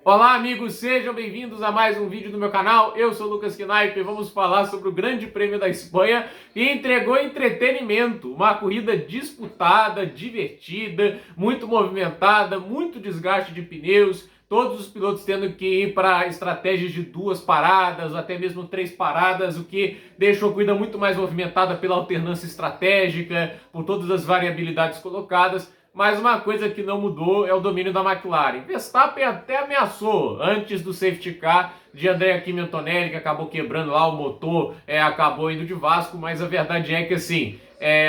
Olá amigos, sejam bem-vindos a mais um vídeo do meu canal. Eu sou o Lucas Knaip e vamos falar sobre o Grande Prêmio da Espanha que entregou entretenimento, uma corrida disputada, divertida, muito movimentada, muito desgaste de pneus, todos os pilotos tendo que ir para estratégias de 2 paradas ou até mesmo 3 paradas, o que deixou a corrida muito mais movimentada pela alternância estratégica, por todas as variabilidades colocadas. Mas uma coisa que não mudou é o domínio da McLaren. Verstappen até ameaçou antes do safety car de Andrea Kimi Antonelli, que acabou quebrando lá o motor, acabou indo de Vasco, mas a verdade é que assim,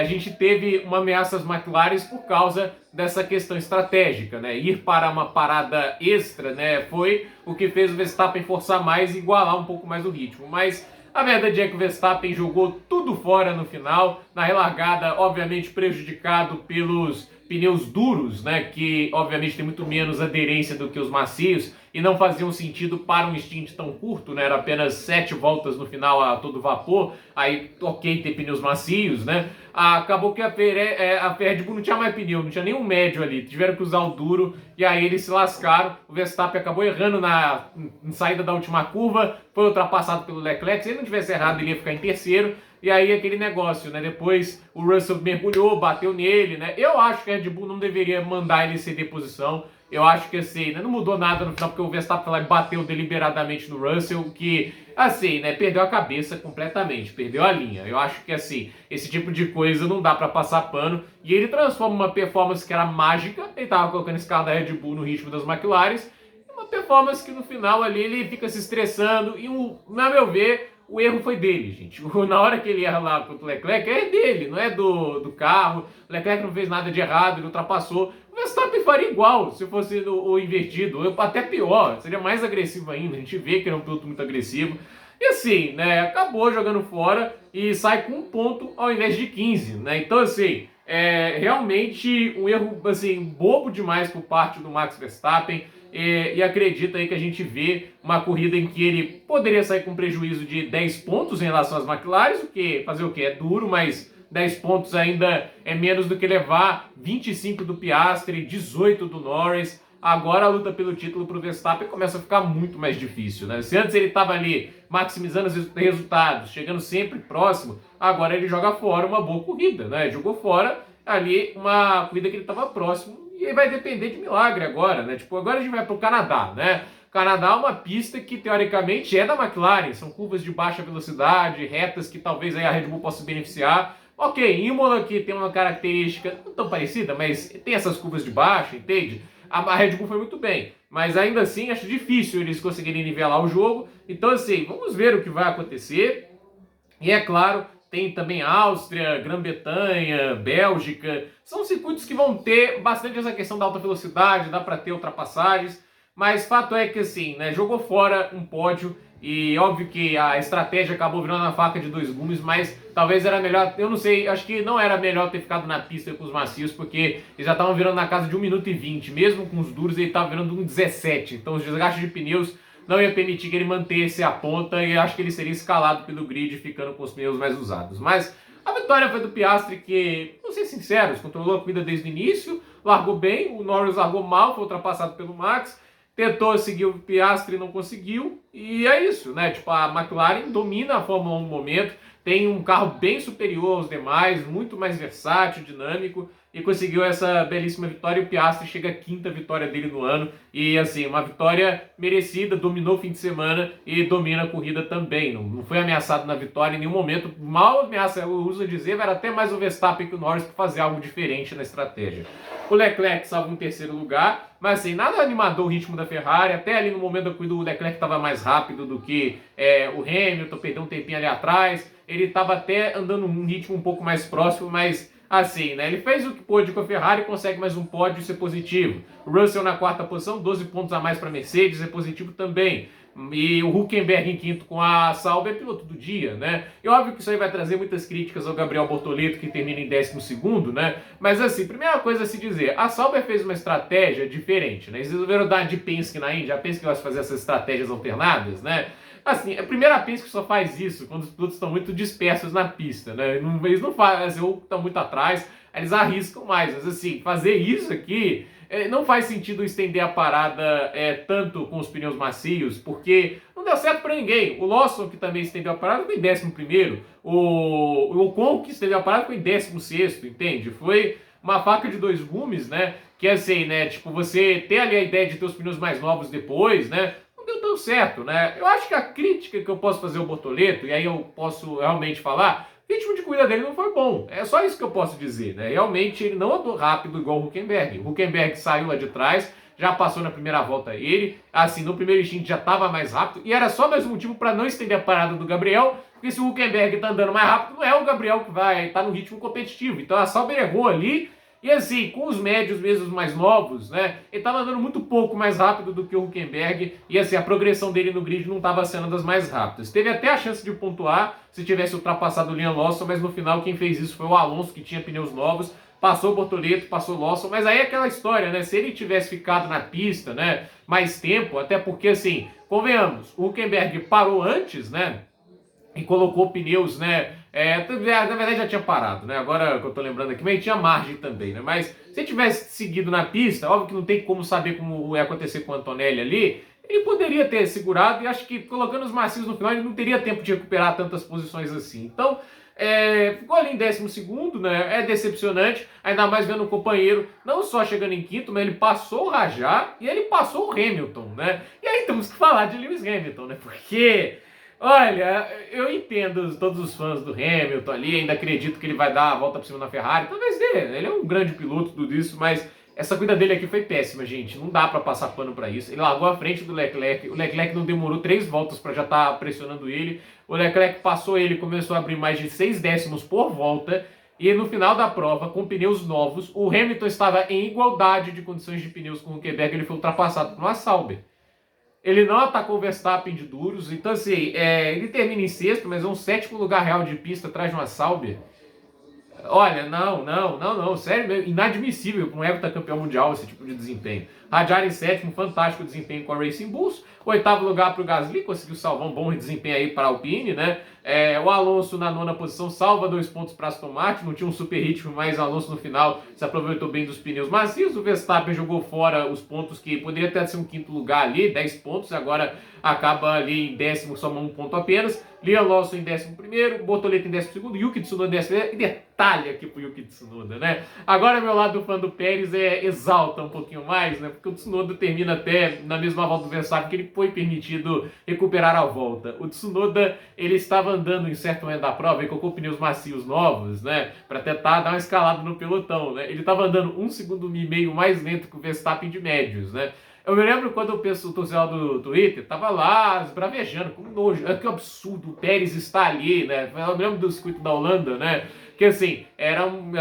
a gente teve uma ameaça às McLaren por causa dessa questão estratégica, né? Ir para uma parada extra, né, foi o que fez o Verstappen forçar mais e igualar um pouco mais o ritmo. Mas a verdade é que o Verstappen jogou tudo fora no final, na relargada, obviamente prejudicado pelos pneus duros, né, que obviamente tem muito menos aderência do que os macios e não faziam sentido para um stint tão curto, né, era apenas 7 voltas no final a todo vapor, aí ok ter pneus macios, né, acabou que a Red Bull não tinha mais pneu, não tinha nenhum médio ali, tiveram que usar o duro e aí eles se lascaram, o Verstappen acabou errando na saída da última curva, foi ultrapassado pelo Leclerc, se ele não tivesse errado ele ia ficar em terceiro. E aí aquele negócio, né? Depois o Russell mergulhou, bateu nele, né? Eu acho que a Red Bull não deveria mandar ele ceder posição. Eu acho que assim, né? Não mudou nada no final, porque o Verstappen foi lá e bateu deliberadamente no Russell, que assim, né? Perdeu a cabeça completamente, perdeu a linha. Eu acho que assim, esse tipo de coisa não dá pra passar pano. E ele transforma uma performance que era mágica, ele tava colocando esse carro da Red Bull no ritmo das McLaren, uma performance que no final ali ele fica se estressando e, na meu ver, o erro foi dele, gente. Na hora que ele erra lá contra o Leclerc, é dele, não é do carro. O Leclerc não fez nada de errado, ele ultrapassou. O Verstappen faria igual se fosse o invertido, até pior, seria mais agressivo ainda. A gente vê que ele é um piloto muito agressivo. E assim, né, acabou jogando fora e sai com 1 ponto ao invés de 15, né? Então assim, realmente um erro assim, bobo demais por parte do Max Verstappen. E acredita aí que a gente vê uma corrida em que ele poderia sair com prejuízo de 10 pontos em relação às McLaren, o que fazer o que? É duro, mas 10 pontos ainda é menos do que levar 25 do Piastri, 18 do Norris. Agora a luta pelo título para o Verstappen começa a ficar muito mais difícil, né? Se antes ele estava ali maximizando os resultados, chegando sempre próximo, agora ele joga fora uma boa corrida, né? Jogou fora ali uma corrida que ele estava próximo. E aí vai depender de milagre agora, né? Tipo, agora a gente vai pro Canadá, né? O Canadá é uma pista que, teoricamente, é da McLaren. São curvas de baixa velocidade, retas que talvez aí a Red Bull possa beneficiar. Ok, Imola que tem uma característica não tão parecida, mas tem essas curvas de baixa, entende? A Red Bull foi muito bem. Mas ainda assim, acho difícil eles conseguirem nivelar o jogo. Então, assim, vamos ver o que vai acontecer. E é claro, tem também Áustria, Grã-Bretanha, Bélgica. São circuitos que vão ter bastante essa questão da alta velocidade, dá para ter ultrapassagens. Mas fato é que assim, né, jogou fora um pódio e óbvio que a estratégia acabou virando a faca de 2 gumes, mas talvez era melhor, eu não sei, acho que não era melhor ter ficado na pista com os macios, porque eles já estavam virando na casa de 1 minuto e 20, mesmo com os duros ele estava virando 1,17, então os desgastes de pneus não ia permitir que ele mantesse a ponta e acho que ele seria escalado pelo grid ficando com os pneus mais usados. Mas a vitória foi do Piastri que, vamos ser sinceros, controlou a corrida desde o início, largou bem, o Norris largou mal, foi ultrapassado pelo Max, tentou seguir o Piastri e não conseguiu, e é isso, né? Tipo, a McLaren domina a Fórmula 1 no momento, tem um carro bem superior aos demais, muito mais versátil, dinâmico, e conseguiu essa belíssima vitória. E o Piastri chega à 5ª vitória dele no ano, e assim, uma vitória merecida, dominou o fim de semana e domina a corrida também, não foi ameaçado na vitória em nenhum momento, mal ameaça, eu uso dizer, era até mais o Verstappen que o Norris para fazer algo diferente na estratégia. O Leclerc salva em 3º lugar, mas assim, nada animador o ritmo da Ferrari, até ali no momento da corrida o Leclerc estava mais rápido do que o Hamilton, perdeu um tempinho ali atrás, ele estava até andando num ritmo um pouco mais próximo, mas assim, né? Ele fez o que pôde com a Ferrari, consegue mais um pódio, isso é positivo. O Russell na 4ª posição, 12 pontos a mais para a Mercedes, é positivo também. E o Hülkenberg em 5º com a Sauber é piloto do dia, né? E óbvio que isso aí vai trazer muitas críticas ao Gabriel Bortoleto, que termina em 12º, né? Mas assim, primeira coisa a se dizer, a Sauber fez uma estratégia diferente, né? Eles resolveram dar de Penske na Índia, a Penske gosta de fazer essas estratégias alternadas, né? Assim, a primeira Penske só faz isso quando os pilotos estão muito dispersos na pista, né? Eles não fazem, ou estão muito atrás, eles arriscam mais. Mas assim, fazer isso aqui não faz sentido estender a parada tanto com os pneus macios, porque não deu certo para ninguém. O Lawson, que também estendeu a parada, foi em 11º. O Ocon, que estendeu a parada, foi em 16º, entende? Foi uma faca de dois gumes, né? Que assim, né? Tipo, você ter ali a ideia de ter os pneus mais novos depois, né? Não deu tão certo, né? Eu acho que a crítica que eu posso fazer ao Bortoleto, e aí eu posso realmente falar, o ritmo de corrida dele não foi bom. É só isso que eu posso dizer, né? Realmente ele não andou rápido igual o Hülkenberg. O Hülkenberg saiu lá de trás, já passou na primeira volta ele, assim, no primeiro instinto já estava mais rápido, e era só mais um motivo para não estender a parada do Gabriel, porque se o Hülkenberg tá andando mais rápido, não é o Gabriel que vai estar no ritmo competitivo. Então a Sauber errou ali. E assim, com os médios mesmo mais novos, né? Ele estava andando muito pouco mais rápido do que o Hülkenberg. E assim, a progressão dele no grid não estava sendo das mais rápidas. Teve até a chance de pontuar se tivesse ultrapassado o Liam Lawson, mas no final quem fez isso foi o Alonso, que tinha pneus novos. Passou o Bortoleto, passou o Lawson, mas aí é aquela história, né? Se ele tivesse ficado na pista, né? Mais tempo, até porque assim, convenhamos, o Hülkenberg parou antes, né? E colocou pneus, né? Na verdade já tinha parado, né? Agora que eu tô lembrando aqui, mas tinha margem também, né? Mas se tivesse seguido na pista, óbvio que não tem como saber como ia acontecer com o Antonelli ali, ele poderia ter segurado e acho que colocando os macios no final ele não teria tempo de recuperar tantas posições assim. Então, ficou ali em 12º, né? É decepcionante, ainda mais vendo o companheiro não só chegando em quinto, mas ele passou o Rajá e ele passou o Hamilton, né? E aí temos que falar de Lewis Hamilton, né? Porque olha, eu entendo todos os fãs do Hamilton ali, ainda acredito que ele vai dar a volta por cima na Ferrari, talvez dê, ele é um grande piloto, tudo isso, mas essa corrida dele aqui foi péssima, gente, não dá pra passar pano pra isso. Ele largou à frente do Leclerc, o Leclerc não demorou 3 voltas pra já estar pressionando ele, o Leclerc passou ele, começou a abrir mais de 6 décimos por volta, e no final da prova, com pneus novos, o Hamilton estava em igualdade de condições de pneus com o Hülkenberg, ele foi ultrapassado por uma Sauber. Ele não atacou o Verstappen de duros, então assim, ele termina em sexto, mas é um 7º lugar real de pista atrás de uma Sauber. Olha, não, sério mesmo, inadmissível para um heptacampeão mundial esse tipo de desempenho. Hadjar em 7º, fantástico desempenho com a Racing Bulls. 8º lugar para o Gasly, conseguiu salvar um bom desempenho aí para a Alpine, né? O Alonso na 9ª posição salva 2 pontos para Aston Martin, não tinha um super ritmo, mas o Alonso no final se aproveitou bem dos pneus macios. O Verstappen jogou fora os pontos que poderia ter sido um 5º lugar ali, 10 pontos, agora acaba ali em 10º, soma 1 ponto apenas. Liam Lawson em 11º, Bortoleto em 12º, Yuki Tsunoda em 11º, e detalhe aqui pro Yuki Tsunoda, né? Agora meu lado fã do Pérez exalta um pouquinho mais, né? Porque o Tsunoda termina até na mesma volta do Verstappen, que ele foi permitido recuperar a volta. O Tsunoda, ele estava andando em certo momento da prova, ele colocou pneus macios novos, né? Para tentar dar uma escalada no pelotão, né? Ele estava andando 1,5 segundos mais lento que o Verstappen de médios, né? Eu me lembro quando eu penso o torcedor do Twitter, tava lá esbravejando, com nojo, que absurdo, o Pérez está ali, né? Eu me lembro do circuito da Holanda, né? Que assim,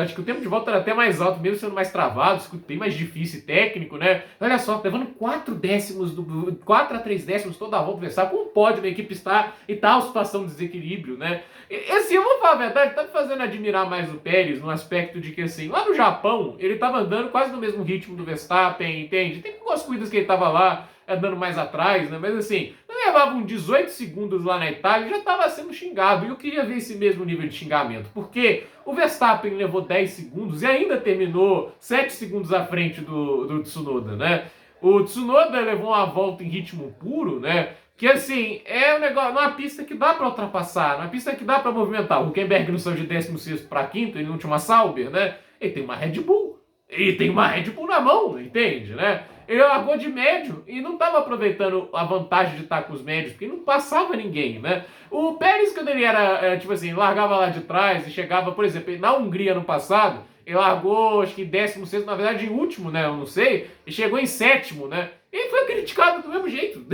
acho que o tempo de volta era até mais alto, mesmo sendo mais travado, o circuito bem mais difícil e técnico, né? Olha só, levando 4 a 3 décimos toda a volta do Verstappen, como pode uma equipe estar em tal situação de desequilíbrio, né? E assim, eu vou falar a verdade, tá me fazendo admirar mais o Pérez no aspecto de que assim, lá no Japão, ele tava andando quase no mesmo ritmo do Verstappen, entende? Tem algumas corridas que ele tava lá, andando mais atrás, né? Mas assim, não levava uns 18 segundos lá na Itália e já estava sendo xingado. E eu queria ver esse mesmo nível de xingamento, porque o Verstappen levou 10 segundos e ainda terminou 7 segundos à frente do Tsunoda, né? O Tsunoda levou uma volta em ritmo puro, né? Que assim, é um negócio, numa pista que dá para ultrapassar, numa pista que dá para movimentar. O Hülkenberg não saiu de 16º para 5º, ele não tinha uma Sauber, né? Ele tem uma Red Bull. Ele tem uma Red Bull na mão, entende, né? Ele largou de médio e não estava aproveitando a vantagem de estar com os médios, porque não passava ninguém, né? O Pérez, quando ele era, tipo assim, largava lá de trás e chegava, por exemplo, na Hungria no passado, ele largou, acho que 16º, na verdade, em último, né? Eu não sei, e chegou em 7º, né? E foi criticado do mesmo jeito.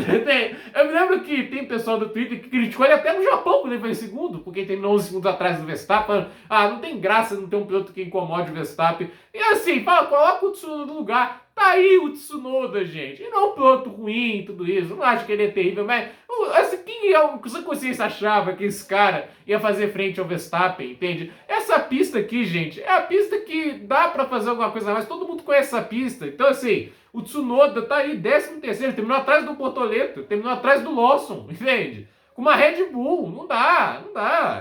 Eu me lembro que tem pessoal do Twitter que criticou ele até no Japão, quando ele foi em segundo, porque ele terminou 11 segundos atrás do Verstappen. Não tem graça não ter um piloto que incomode o Verstappen. E assim, coloca o Tsunoda no lugar. Tá aí o Tsunoda, gente. E não é um piloto ruim, tudo isso. Não acho que ele é terrível, mas assim, quem sua consciência achava que esse cara ia fazer frente ao Verstappen, entende? Essa pista aqui, gente, é a pista que dá pra fazer alguma coisa mais. Todo mundo conhece essa pista. Então, assim, o Tsunoda tá aí, 13º, terminou atrás do Bortoleto, terminou atrás do Lawson, entende? Com uma Red Bull, não dá.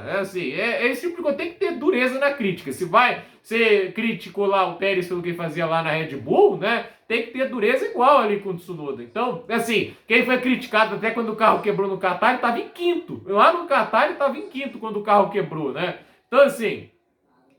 É assim, esse tipo de coisa, tem que ter dureza na crítica. Se você criticou lá o Pérez pelo que ele fazia lá na Red Bull, né? tem que ter dureza igual ali com o Tsunoda. Então, assim, quem foi criticado até quando o carro quebrou no Qatar, ele estava em quinto. Lá no Qatar ele estava em quinto quando o carro quebrou, né? Então, assim,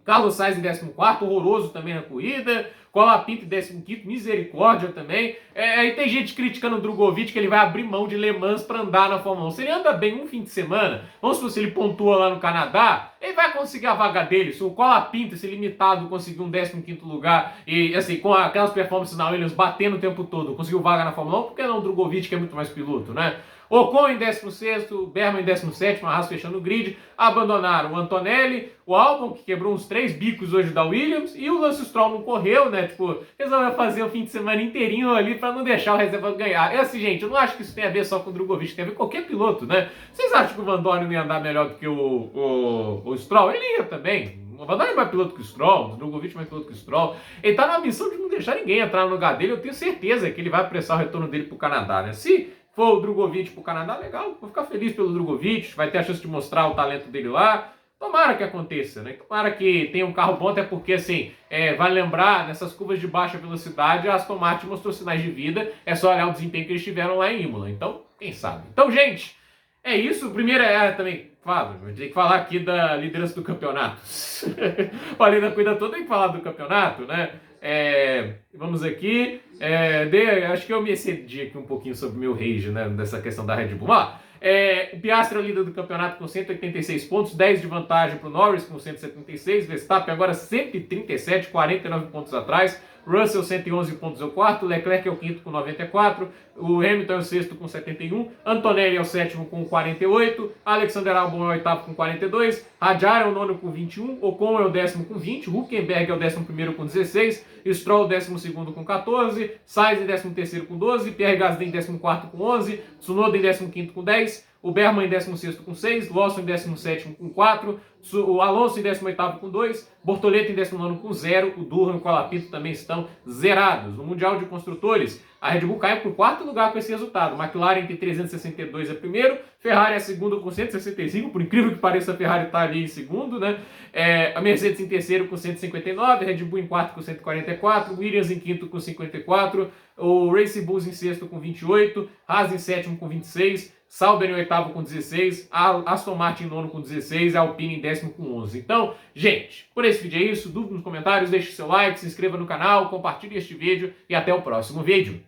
Carlos Sainz em 14º, horroroso também na corrida. Colapinto em 15º, misericórdia também. E tem gente criticando o Drogovic que ele vai abrir mão de Le Mans para andar na Fórmula 1. Se ele anda bem um fim de semana, vamos supor, se ele pontua lá no Canadá, ele vai conseguir a vaga dele. Se o Colapinto, esse limitado, conseguir um 15º lugar e, assim, com aquelas performances na Williams batendo o tempo todo, conseguiu vaga na Fórmula 1, por que não o Drogovic, que é muito mais piloto, né? Ocon em 16º, Berman em 17º, Haas fechando o grid. Abandonaram o Antonelli, o Albon, que quebrou uns 3 bicos hoje da Williams, e o Lance Stroll não correu, né? Tipo, resolveu fazer o fim de semana inteirinho ali pra não deixar o reserva ganhar. É assim, gente, eu não acho que isso tem a ver só com o Drogovic, tem a ver com qualquer piloto, né? Vocês acham que o Van Dorn não ia andar melhor do que o Stroll? Ele ia também. O Van Dorn é mais piloto que o Stroll, o Drogovic é mais piloto que o Stroll. Ele tá na missão de não deixar ninguém entrar no lugar dele. Eu tenho certeza que ele vai apressar o retorno dele pro Canadá, né? Se for o Drogovic pro Canadá, legal, vou ficar feliz pelo Drogovic, vai ter a chance de mostrar o talento dele lá. Tomara que aconteça, né? Tomara que tenha um carro bom, até porque, assim, vai lembrar, nessas curvas de baixa velocidade, a Aston Martin mostrou sinais de vida, é só olhar o desempenho que eles tiveram lá em Imola. Então, quem sabe? Então, gente, é isso. Primeiro também, Fábio, eu tenho que falar aqui da liderança do campeonato. Além da coisa toda, tem que falar do campeonato, né? Vamos aqui. Acho que eu me excedi aqui um pouquinho sobre o meu rage, né? Dessa questão da Red Bull. O Piastri é o líder do campeonato com 186 pontos, 10 de vantagem para o Norris com 176, Verstappen agora 137, 49 pontos atrás, Russell 111 pontos é o quarto, Leclerc é o quinto com 94, o Hamilton é o sexto com 71, Antonelli é o sétimo com 48, Alexander Albon é o oitavo com 42, Hadjar é o nono com 21, Ocon é o décimo com 20, Hülkenberg é o 11º com 16, Stroll é o 12º com 14, Sainz em 13º com 12, Pierre Gasly em 14º com 11, Tsunoda em 15º com 10, o Berman em 16º com 6, Lawson em 17º com 4, o Alonso em 18º com 2, Bortoleto em 19º com 0, o Durham e o Colapinto também estão zerados. No Mundial de Construtores, a Red Bull caiu para o quarto lugar com esse resultado. McLaren tem 362 é primeiro, Ferrari é segundo com 165, por incrível que pareça a Ferrari está ali em segundo, né? A Mercedes em terceiro com 159, Red Bull em quarto com 144, Williams em quinto com 54, o Racing Bulls em sexto com 28, Haas em sétimo com 26, Sauber em oitavo com 16, a Aston Martin em nono com 16, a Alpine em décimo com 11. Então, gente, por esse vídeo é isso. Dúvida nos comentários, deixe seu like, se inscreva no canal, compartilhe este vídeo e até o próximo vídeo.